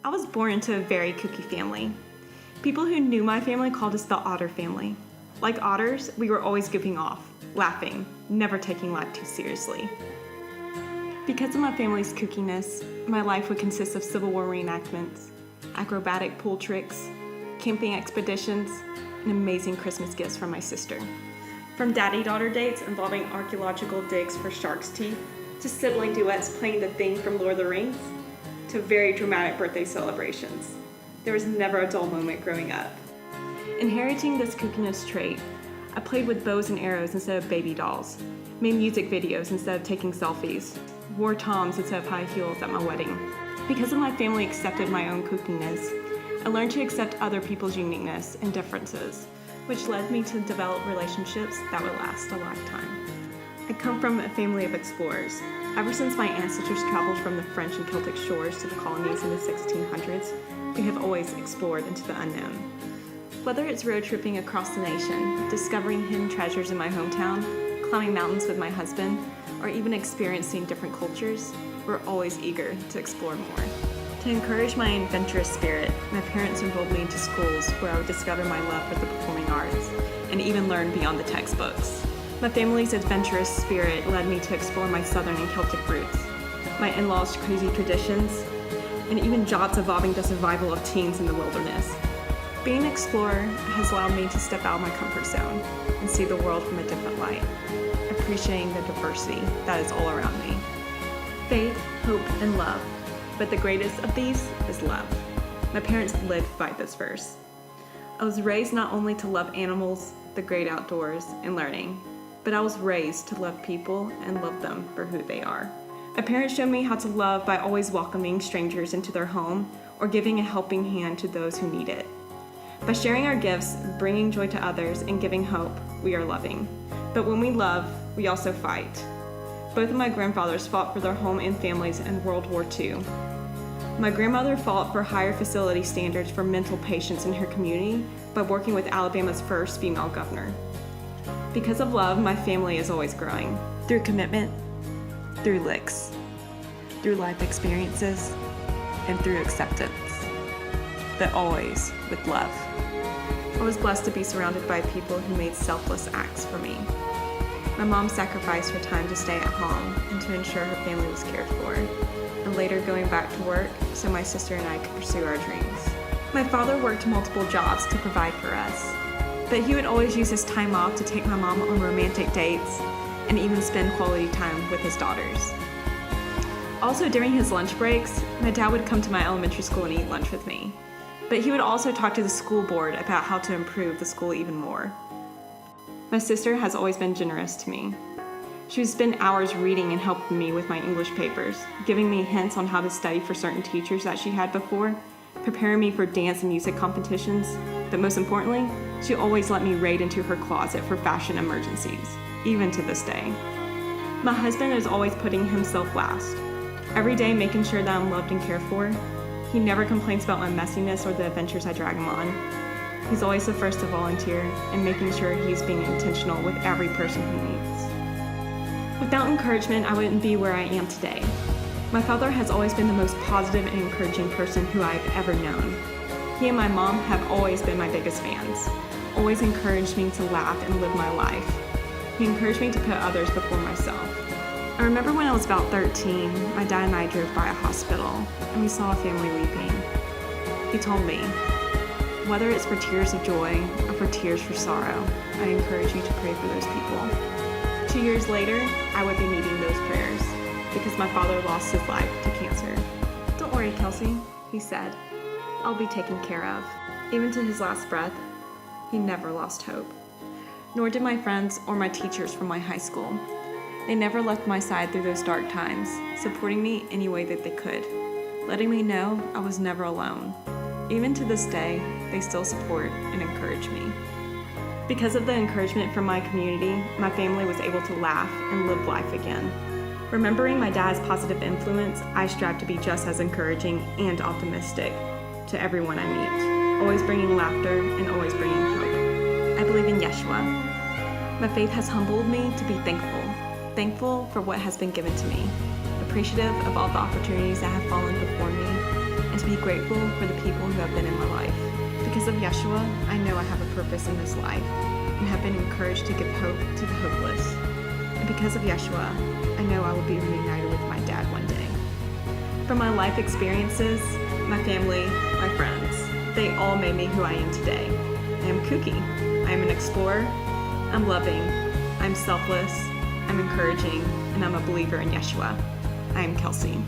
I was born into a very kooky family. People who knew my family called us the Otter family. Like otters, we were always goofing off, laughing, never taking life too seriously. Because of my family's kookiness, my life would consist of Civil War reenactments, acrobatic pool tricks, camping expeditions, and amazing Christmas gifts from my sister. From daddy-daughter dates involving archaeological digs for shark's teeth, to sibling duets playing the theme from Lord of the Rings, to very dramatic birthday celebrations. There was never a dull moment growing up. Inheriting this kookiness trait, I played with bows and arrows instead of baby dolls, made music videos instead of taking selfies, wore Toms instead of high heels at my wedding. Because of my family accepted my own kookiness, I learned to accept other people's uniqueness and differences, which led me to develop relationships that would last a lifetime. I come from a family of explorers. Ever since my ancestors traveled from the French and Celtic shores to the colonies in the 1600s, we have always explored into the unknown. Whether it's road tripping across the nation, discovering hidden treasures in my hometown, climbing mountains with my husband, or even experiencing different cultures, we're always eager to explore more. To encourage my adventurous spirit, my parents enrolled me into schools where I would discover my love for the performing arts and even learn beyond the textbooks. My family's adventurous spirit led me to explore my Southern and Celtic roots, my in-laws' crazy traditions, and even jobs evolving the survival of teens in the wilderness. Being an explorer has allowed me to step out of my comfort zone and see the world from a different light, appreciating the diversity that is all around me. Faith, hope, and love, but the greatest of these is love. My parents lived by this verse. I was raised not only to love animals, the great outdoors, and learning, but I was raised to love people and love them for who they are. My parents showed me how to love by always welcoming strangers into their home or giving a helping hand to those who need it. By sharing our gifts, bringing joy to others, and giving hope, we are loving. But when we love, we also fight. Both of my grandfathers fought for their home and families in World War II. My grandmother fought for higher facility standards for mental patients in her community by working with Alabama's first female governor. Because of love, my family is always growing. Through commitment, through licks, through life experiences, and through acceptance. But always with love. I was blessed to be surrounded by people who made selfless acts for me. My mom sacrificed her time to stay at home and to ensure her family was cared for, and later going back to work so my sister and I could pursue our dreams. My father worked multiple jobs to provide for us, but he would always use his time off to take my mom on romantic dates and even spend quality time with his daughters. Also, during his lunch breaks, my dad would come to my elementary school and eat lunch with me, but he would also talk to the school board about how to improve the school even more. My sister has always been generous to me. She would spend hours reading and helping me with my English papers, giving me hints on how to study for certain teachers that she had before, preparing me for dance and music competitions, but most importantly, she always let me raid into her closet for fashion emergencies, even to this day. My husband is always putting himself last, every day making sure that I'm loved and cared for. He never complains about my messiness or the adventures I drag him on. He's always the first to volunteer and making sure he's being intentional with every person he meets. Without encouragement, I wouldn't be where I am today. My father has always been the most positive and encouraging person who I've ever known. He and my mom have always been my biggest fans, always encouraged me to laugh and live my life. He encouraged me to put others before myself. I remember when I was about 13, my dad and I drove by a hospital and we saw a family weeping. He told me, whether it's for tears of joy or for tears for sorrow, I encourage you to pray for those people. 2 years later, I would be needing those prayers because my father lost his life to cancer. Don't worry, Kelsey, he said. I'll be taken care of. Even to his last breath, he never lost hope. Nor did my friends or my teachers from my high school. They never left my side through those dark times, supporting me any way that they could, letting me know I was never alone. Even to this day, they still support and encourage me. Because of the encouragement from my community, my family was able to laugh and live life again. Remembering my dad's positive influence, I strive to be just as encouraging and optimistic to everyone I meet, always bringing laughter and always bringing hope. I believe in Yeshua. My faith has humbled me to be thankful for what has been given to me, appreciative of all the opportunities that have fallen before me, and and to be grateful for the people who have been in my life. Because of Yeshua, I know I have a purpose in this life and have been encouraged to give hope to the hopeless. And because of Yeshua, I know I will be reunited with my dad one day. From my life experiences, my family, my friends, they all made me who I am today. I am kooky. I am an explorer. I'm loving. I'm selfless. I'm encouraging. And I'm a believer in Yeshua. I am Kelsey.